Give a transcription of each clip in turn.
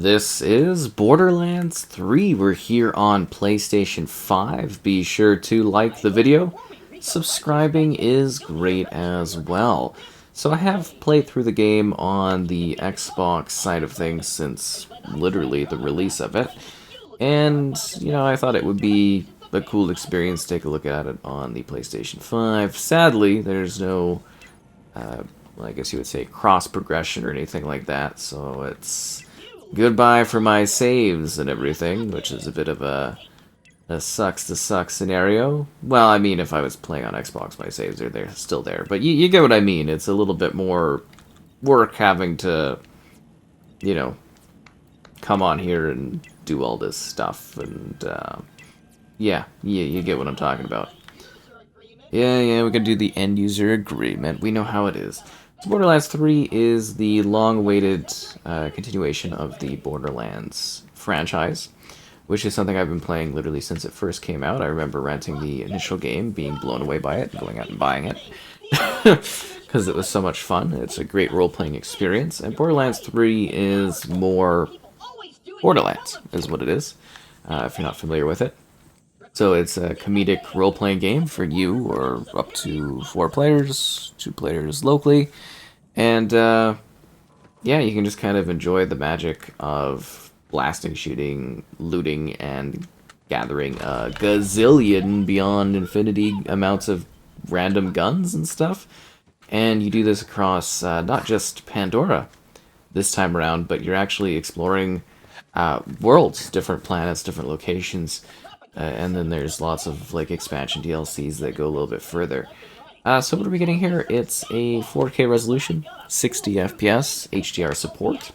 This is Borderlands 3. We're here on PlayStation 5. Be sure to like the video. Subscribing is great as well. So I have played through the game on the Xbox side of things since literally the release of it. And, I thought it would be a cool experience to take a look at it on the PlayStation 5. Sadly, there's no, I guess you would say, cross-progression or anything like that, so it's goodbye for my saves and everything, which is a bit of a sucks to suck scenario. Well, I mean, if I was playing on Xbox, my saves are there, still there. But you get what I mean. It's a little bit more work having to, come on here and do all this stuff. And, yeah, you get what I'm talking about. Yeah, we can do the end-user agreement. We know how it is. So Borderlands 3 is the long-awaited continuation of the Borderlands franchise, which is something I've been playing literally since it first came out. I remember renting the initial game, being blown away by it, and going out and buying it, because it was so much fun. It's a great role-playing experience, and Borderlands 3 is more Borderlands, is what it is, if you're not familiar with it. So it's a comedic role-playing game for you, or up to 4 players, 2 players locally. And, yeah, you can just kind of enjoy the magic of blasting, shooting, looting, and gathering a gazillion beyond infinity amounts of random guns and stuff. And you do this across not just Pandora this time around, but you're actually exploring worlds, different planets, different locations. And then there's lots of expansion DLCs that go a little bit further. So what are we getting here? It's a 4K resolution, 60 FPS, HDR support.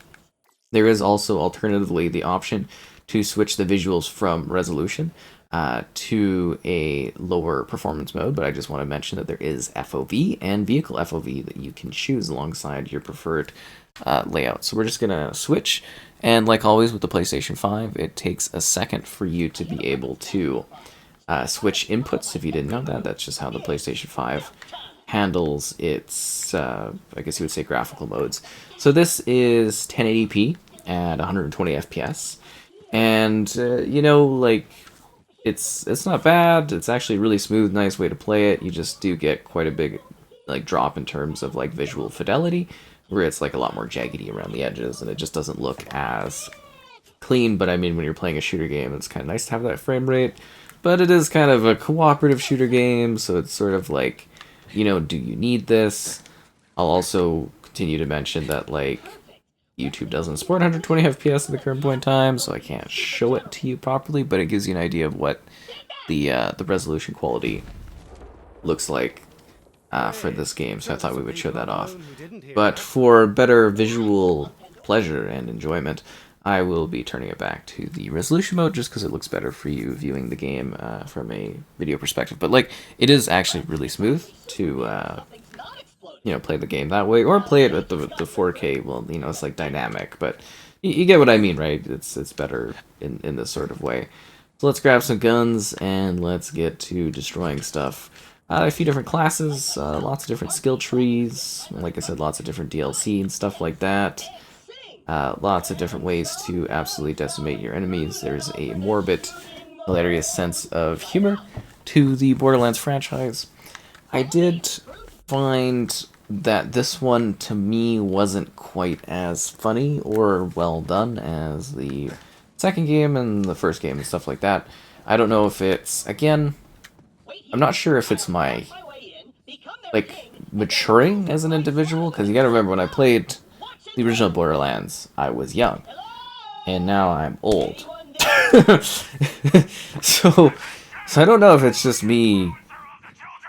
There is also alternatively the option to switch the visuals from resolution to a lower performance mode, but I just want to mention that there is FOV and vehicle FOV that you can choose alongside your preferred layout. So we're just going to switch, and like always with the PlayStation 5, it takes a second for you to be able to switch inputs. If you didn't know that, that's just how the PlayStation 5 handles its, I guess you would say, graphical modes. So this is 1080p at 120 FPS, and, it's not bad. It's actually a really smooth, nice way to play it. You just do get quite a big, drop in terms of, visual fidelity, where it's, a lot more jaggedy around the edges, and it just doesn't look as clean. But, I mean, when you're playing a shooter game, it's kind of nice to have that frame rate. But it is kind of a cooperative shooter game, so it's sort of do you need this? I'll also continue to mention that, YouTube doesn't support 120 FPS at the current point in time, so I can't show it to you properly, but it gives you an idea of what the resolution quality looks like for this game, so I thought we would show that off. But for better visual pleasure and enjoyment, I will be turning it back to the resolution mode, just because it looks better for you viewing the game from a video perspective. But, it is actually really smooth to play the game that way, or play it at the 4K. Well, it's dynamic, but you get what I mean, right? It's better in this sort of way. So let's grab some guns and let's get to destroying stuff. A few different classes, lots of different skill trees. Like I said, lots of different DLC and stuff like that. Lots of different ways to absolutely decimate your enemies. There's a morbid, hilarious sense of humor to the Borderlands franchise. I did find that this one, to me, wasn't quite as funny or well done as the second game and the first game and stuff like that. I don't know if it's, again, I'm not sure if it's my, maturing as an individual, because you gotta remember, when I played the original Borderlands, I was young, and now I'm old. so I don't know if it's just me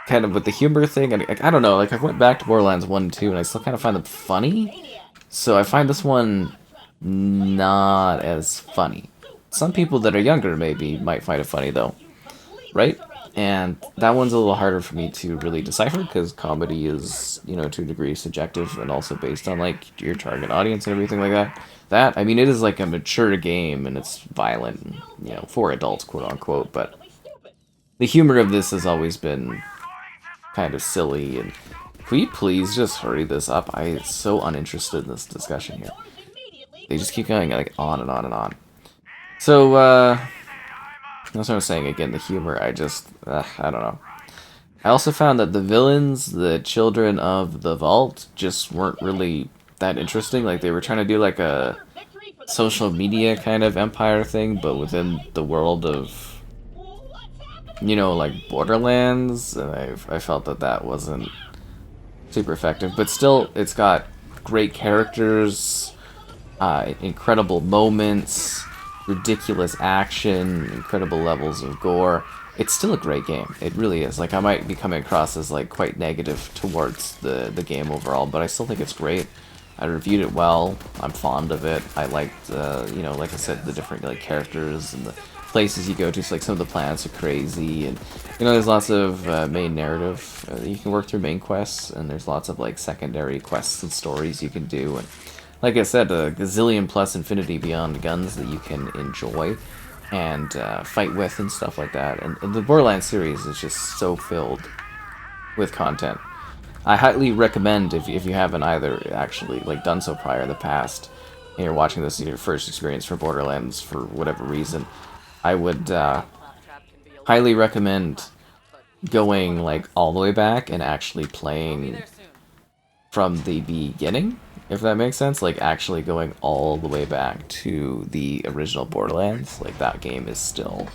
kind of with the humor thing, and I don't know, I went back to Borderlands 1 and 2, and I still kind of find them funny, so I find this one not as funny. Some people that are younger, maybe, might find it funny, though, right? And that one's a little harder for me to really decipher, because comedy is, to a degree, subjective, and also based on, your target audience and everything like that. I mean, it is, a mature game, and it's violent, and, for adults, quote-unquote, but the humor of this has always been kind of silly, and Can we please just hurry this up? I'm so uninterested in this discussion here. They just keep going like on and on and on. So, that's what I was saying. Again, the humor, I don't know. I also found that the villains, the children of the vault, just weren't really that interesting. Like, they were trying to do like a social media kind of empire thing, but within the world of, you know, like Borderlands, and I felt that that wasn't super effective. But still, it's got great characters, incredible moments, ridiculous action, incredible levels of gore. It's still a great game. It really is. Like, I might be coming across as like quite negative towards the game overall, but I still think it's great. I reviewed it well. I'm fond of it. I liked, you know, like I said, the different like characters and the places you go to. So, like, some of the planets are crazy, and you know, there's lots of main narrative. You can work through main quests, and there's lots of like secondary quests and stories you can do. And like I said, a gazillion plus infinity beyond guns that you can enjoy and fight with and stuff like that. And the Borderlands series is just so filled with content. I highly recommend, if you haven't either actually like done so prior in the past, and you're watching this in your first experience for Borderlands for whatever reason, I would highly recommend going like all the way back and actually playing from the beginning, if that makes sense. Like, actually going all the way back to the original Borderlands. Like, that game is still,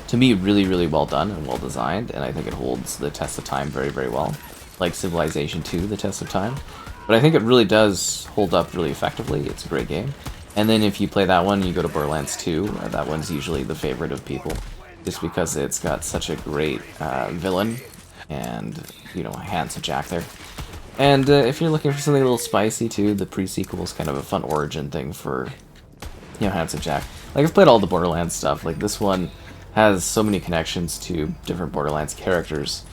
to me, really, really well done and well designed, and I think it holds the test of time very, very well. Like Civilization 2, the test of time. But I think it really does hold up really effectively. It's a great game. And then if you play that one, you go to Borderlands 2. That one's usually the favorite of people, just because it's got such a great villain and, you know, handsome Jack there. And if you're looking for something a little spicy too, the pre-sequel is kind of a fun origin thing for, you know, handsome Jack. Like, I've played all the Borderlands stuff. Like, this one has so many connections to different Borderlands characters,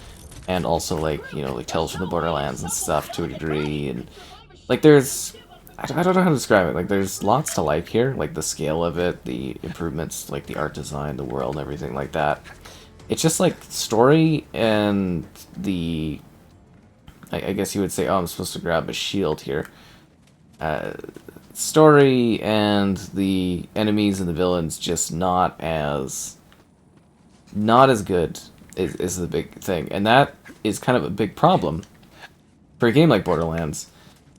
and also, like, you know, like Tales from the Borderlands and stuff to a degree. And like, there's, I don't know how to describe it. Like, there's lots to like here. Like, the scale of it, the improvements, like the art design, the world, everything like that. It's just like story and the, I guess you would say, oh, I'm supposed to grab a shield here. Story and the enemies and the villains just not as good is the big thing. And that is kind of a big problem for a game like Borderlands,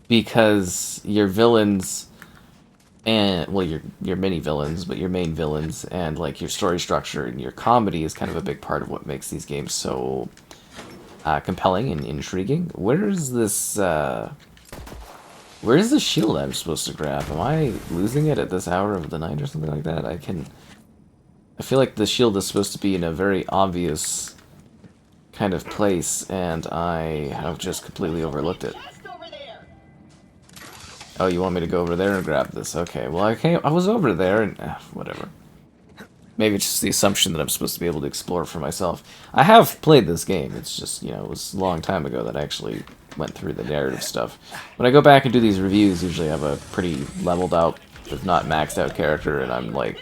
because your villains and, well, your mini villains, but your main villains and like your story structure and your comedy is kind of a big part of what makes these games so compelling and intriguing. Where's the shield I'm supposed to grab? Am I losing it at this hour of the night or something like that? I feel like the shield is supposed to be in a very obvious kind of place, and I have just completely overlooked it. Oh, you want me to go over there and grab this? Okay, well, I was over there, and whatever. Maybe it's just the assumption that I'm supposed to be able to explore for myself. I have played this game. It's just, you know, it was a long time ago that I actually went through the narrative stuff. When I go back and do these reviews, usually I have a pretty leveled out, if not maxed out character, and I'm like,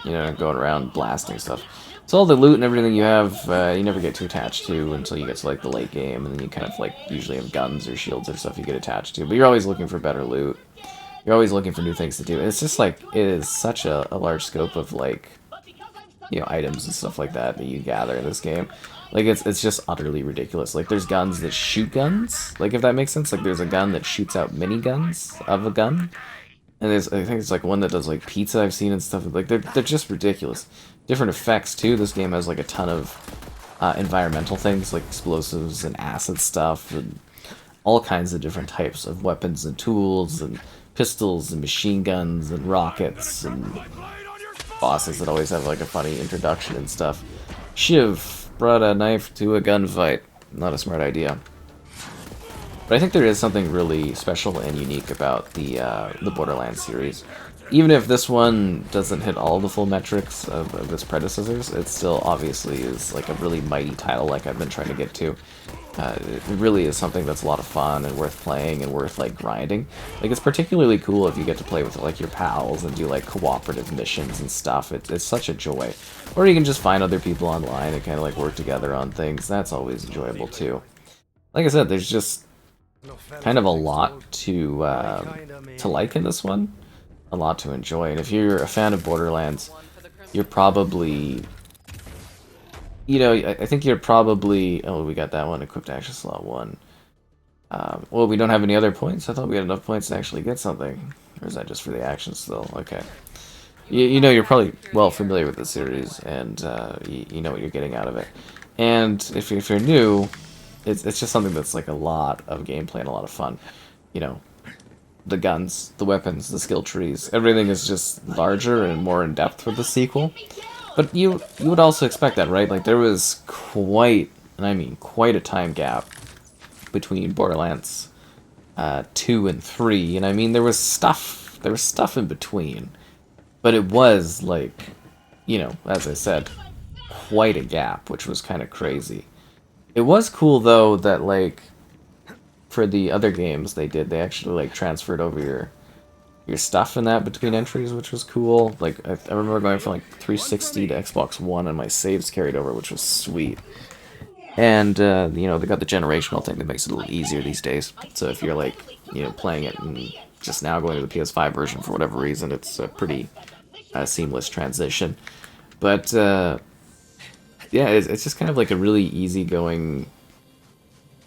you know, going around blasting stuff. So all the loot and everything you have, you never get too attached to until you get to like the late game, and then you kind of like usually have guns or shields or stuff you get attached to. But you're always looking for better loot. You're always looking for new things to do. And it's just like, it is such a large scope of like, you know, items and stuff like that you gather in this game. Like, it's just utterly ridiculous. Like, there's guns that shoot guns, like, if that makes sense. Like, there's a gun that shoots out mini guns of a gun, and there's, I think it's like one that does like pizza I've seen and stuff. Like, they're just ridiculous. Different effects too. This game has like a ton of environmental things, like explosives and acid stuff, and all kinds of different types of weapons and tools, and pistols and machine guns and rockets, and bosses that always have like a funny introduction and stuff. Shiv brought a knife to a gunfight. Not a smart idea. But I think there is something really special and unique about the Borderlands series. Even if this one doesn't hit all the full metrics of its predecessors, it still obviously is like a really mighty title like I've been trying to get to. It really is something that's a lot of fun and worth playing and worth like grinding. Like, it's particularly cool if you get to play with like your pals and do like cooperative missions and stuff. It's such a joy. Or you can just find other people online and kind of like work together on things. That's always enjoyable too. Like I said, there's just kind of a lot to like in this one. a lot to enjoy. And if you're a fan of Borderlands, you're probably, you know, I think you're probably, oh, we got that one, equipped action slot 1. Well, we don't have any other points? I thought we had enough points to actually get something. Or is that just for the action still? Okay. You know, you're probably well familiar with the series, and you know what you're getting out of it. And if you're new, it's just something that's like a lot of gameplay and a lot of fun. You know, the guns, the weapons, the skill trees, everything is just larger and more in depth for the sequel. But you would also expect that, right? Like there was quite, and I mean quite a time gap between Borderlands 2 and 3, and I mean there was stuff in between, but it was like, you know, as I said, quite a gap, which was kind of crazy. It was cool though that like for the other games they actually like transferred over your stuff in that between entries, which was cool. Like I remember going from like 360 to Xbox One and my saves carried over, which was sweet. And, you know, they got the generational thing that makes it a little easier these days. So if you're, like, you know, playing it and just now going to the PS5 version for whatever reason, it's a pretty seamless transition. But, yeah, it's just kind of like a really easygoing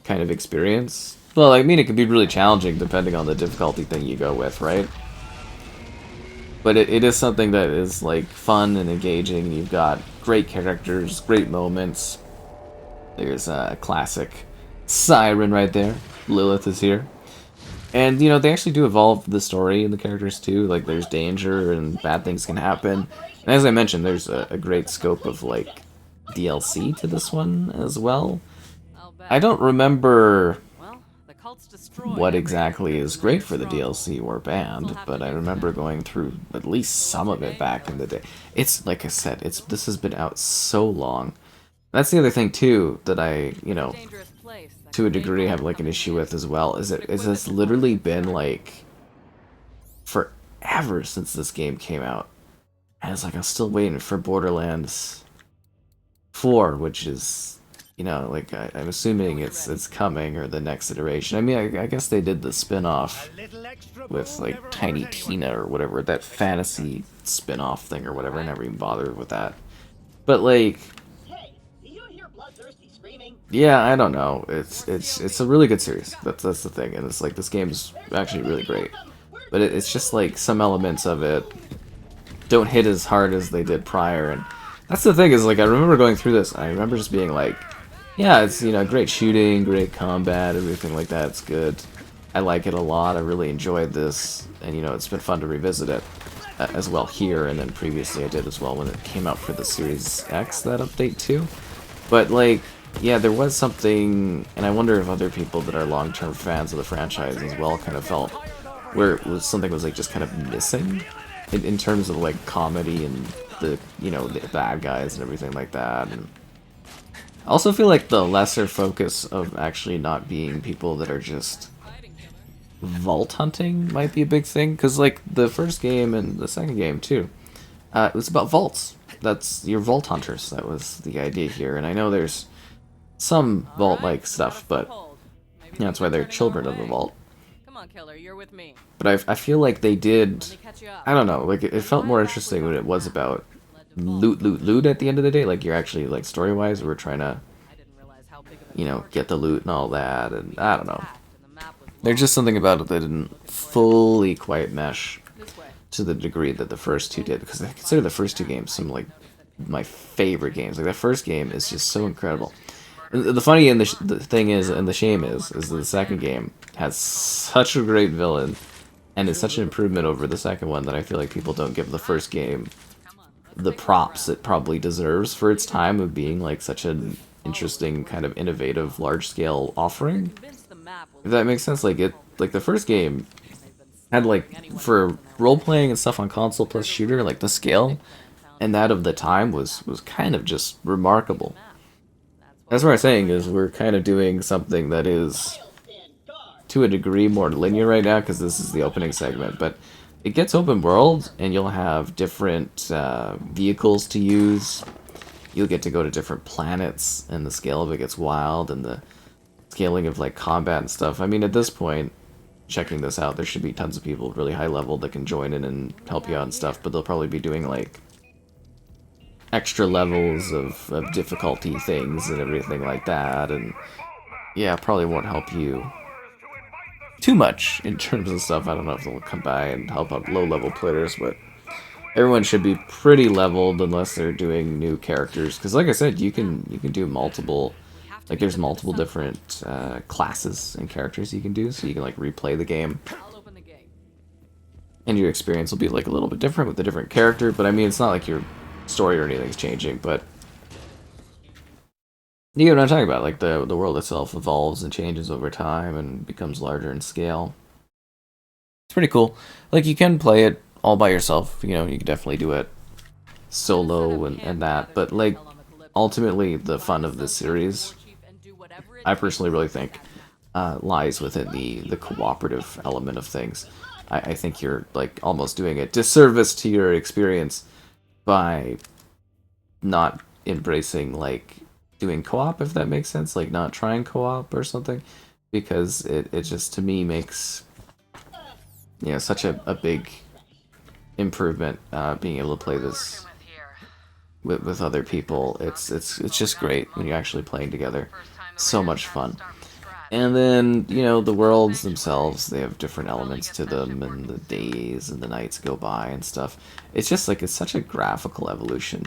kind of experience. Well, I mean, it can be really challenging depending on the difficulty thing you go with, right? But it is something that is, like, fun and engaging. You've got great characters, great moments. There's a classic siren right there. Lilith is here. And, you know, they actually do evolve the story and the characters, too. Like, there's danger and bad things can happen. And as I mentioned, there's a great scope of, like, DLC to this one as well. I don't remember what exactly is great for the DLC or banned, but I remember going through at least some of it back in the day. It's, like I said, this has been out so long. That's the other thing too that I, you know, to a degree have like an issue with as well. Is it's literally been like forever since this game came out, and it's like I'm still waiting for Borderlands 4, which is, you know, like I'm assuming it's coming or the next iteration. I mean, I guess they did the spin-off with like Tiny Tina or whatever, that fantasy spin-off thing or whatever. I never even bothered with that, but like. Yeah, I don't know. It's a really good series. That's the thing, and it's like this game's actually really great. But it's just like some elements of it don't hit as hard as they did prior, and that's the thing is like I remember going through this. I remember just being like, yeah, it's, you know, great shooting, great combat, everything like that. It's good. I like it a lot. I really enjoyed this, and you know, it's been fun to revisit it as well here, and then previously I did as well when it came out for the Series X, that update too. But like. Yeah, there was something, and I wonder if other people that are long-term fans of the franchise as well kind of felt where it was something was like just kind of missing in terms of like comedy and the, you know, the bad guys and everything like that. And I also feel like the lesser focus of actually not being people that are just vault hunting might be a big thing, because like the first game and the second game too, it was about vaults. That's your vault hunters. That was the idea here, and I know there's some vault-like stuff, but you know, that's why they're children of the vault. But I feel like they did, I don't know, like it felt more interesting when it was about loot at the end of the day. Like you're actually, like story-wise, we're trying to, you know, get the loot and all that, and I don't know. There's just something about it that didn't fully quite mesh to the degree that the first two did, because I consider the first two games some like my favorite games. Like that first game is just so incredible. The funny and the thing is, and the shame is that the second game has such a great villain, and is such an improvement over the second one that I feel like people don't give the first game the props it probably deserves for its time of being like such an interesting kind of innovative large-scale offering. If that makes sense, like the first game had like for role-playing and stuff on console plus shooter, like the scale and that of the time was kind of just remarkable. That's what I'm saying is we're kind of doing something that is, to a degree, more linear right now because this is the opening segment, but it gets open world and you'll have different vehicles to use. You'll get to go to different planets and the scale of it gets wild and the scaling of like combat and stuff. I mean, at this point, checking this out, there should be tons of people really high level that can join in and help you out and stuff, but they'll probably be doing like extra levels of difficulty things and everything like that, and yeah, probably won't help you too much in terms of stuff. I don't know if they'll come by and help out low-level players, but everyone should be pretty leveled unless they're doing new characters. Because like I said, you can do multiple, like there's multiple different classes and characters you can do, so you can like replay the game. And your experience will be like a little bit different with a different character, but I mean, it's not like your story or anything's changing, but you know what I'm talking about, like the world itself evolves and changes over time and becomes larger in scale. It's pretty cool. Like, you can play it all by yourself, you know, you can definitely do it solo and that, but like, ultimately the fun of this series, I personally really think, lies within the cooperative element of things. I think you're like almost doing a disservice to your experience by not embracing like doing co-op, if that makes sense, like not trying co-op or something, because it just to me makes, you know, such a big improvement, being able to play this with other people. It's just great when you're actually playing together. So much fun. And then, you know, the worlds themselves, they have different elements to them, and the days and the nights go by and stuff. It's just like, it's such a graphical evolution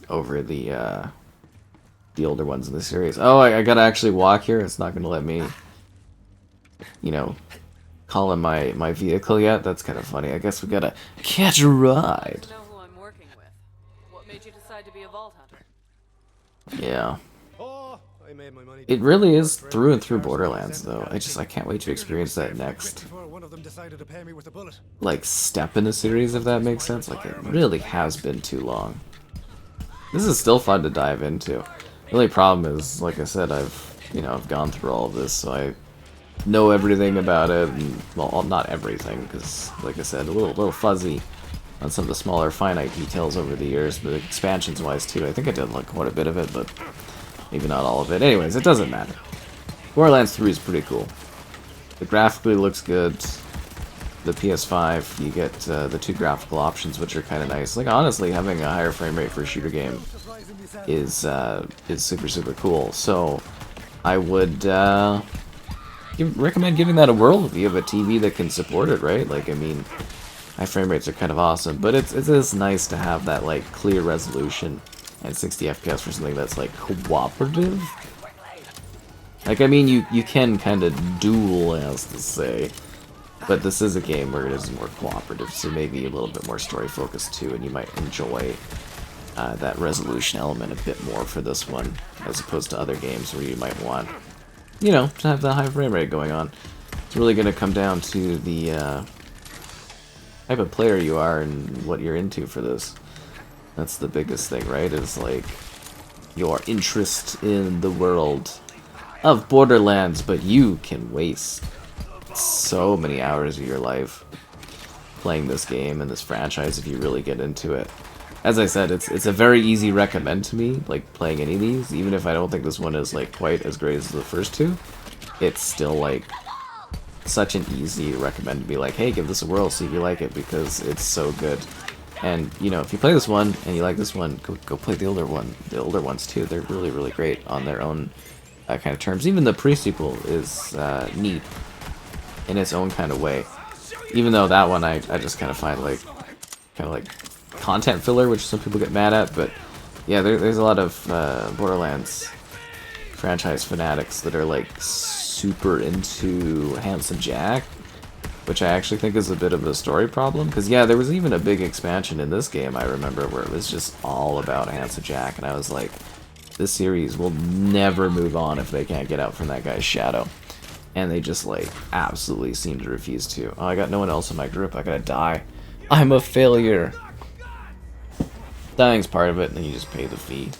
over the older ones in the series. Oh, I gotta actually walk here. It's not gonna let me, you know, call in my vehicle yet. That's kind of funny. I guess we gotta catch a ride. Know who I'm working with. What made you decide to be a vault hunter? Yeah. It really is through and through Borderlands, though. I can't wait to experience that next, like, step in the series, if that makes sense. Like, it really has been too long. This is still fun to dive into. The only problem is, like I said, I've gone through all of this, so I know everything about it, and, well, not everything, because, like I said, a little fuzzy on some of the smaller finite details over the years, but expansions-wise, too. I think I did, like, quite a bit of it, but maybe not all of it. Anyways, it doesn't matter. Borderlands 3 is pretty cool. It graphically looks good. The PS5, you get the two graphical options, which are kind of nice. Like, honestly, having a higher frame rate for a shooter game is super, super cool. So, I would recommend giving that a whirl if you have a TV that can support it, right? Like, I mean, high frame rates are kind of awesome, but it is nice to have that, like, clear resolution and 60 FPS for something that's like cooperative. Like, I mean, you can kind of duel, as to say, but this is a game where it is more cooperative, so maybe a little bit more story focused too, and you might enjoy that resolution element a bit more for this one, as opposed to other games where you might want, you know, to have the high frame rate going on. It's really going to come down to the type of player you are and what you're into for this. That's the biggest thing, right? Is like your interest in the world of Borderlands, but you can waste so many hours of your life playing this game and this franchise if you really get into it. As I said, it's a very easy recommend to me, like playing any of these, even if I don't think this one is like quite as great as the first two. It's still like such an easy recommend to be like, hey, give this a whirl, see if you like it, because it's so good. And, you know, if you play this one and you like this one, go play the older ones too. They're really, really great on their own kind of terms. Even the pre-sequel is neat in its own kind of way. Even though that one I just kind of find like content filler, which some people get mad at. But yeah, there's a lot of Borderlands franchise fanatics that are like super into Handsome Jack, which I actually think is a bit of a story problem. Because, yeah, there was even a big expansion in this game, I remember, where it was just all about Handsome Jack. And I was like, this series will never move on if they can't get out from that guy's shadow. And they just, like, absolutely seem to refuse to. Oh, I got no one else in my group. I gotta die. I'm a failure. Dying's part of it, and then you just pay the fee.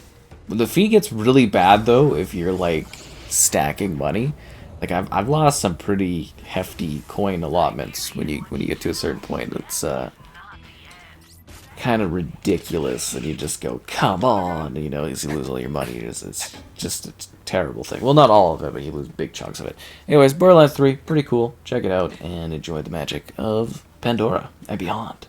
The fee gets really bad, though, if you're, like, stacking money. Like, I've lost some pretty hefty coin allotments when you get to a certain point. It's kind of ridiculous, and you just go, come on, you know, as you lose all your money. It's just terrible thing. Well, not all of it, but you lose big chunks of it. Anyways, Borderlands 3, pretty cool. Check it out and enjoy the magic of Pandora and beyond.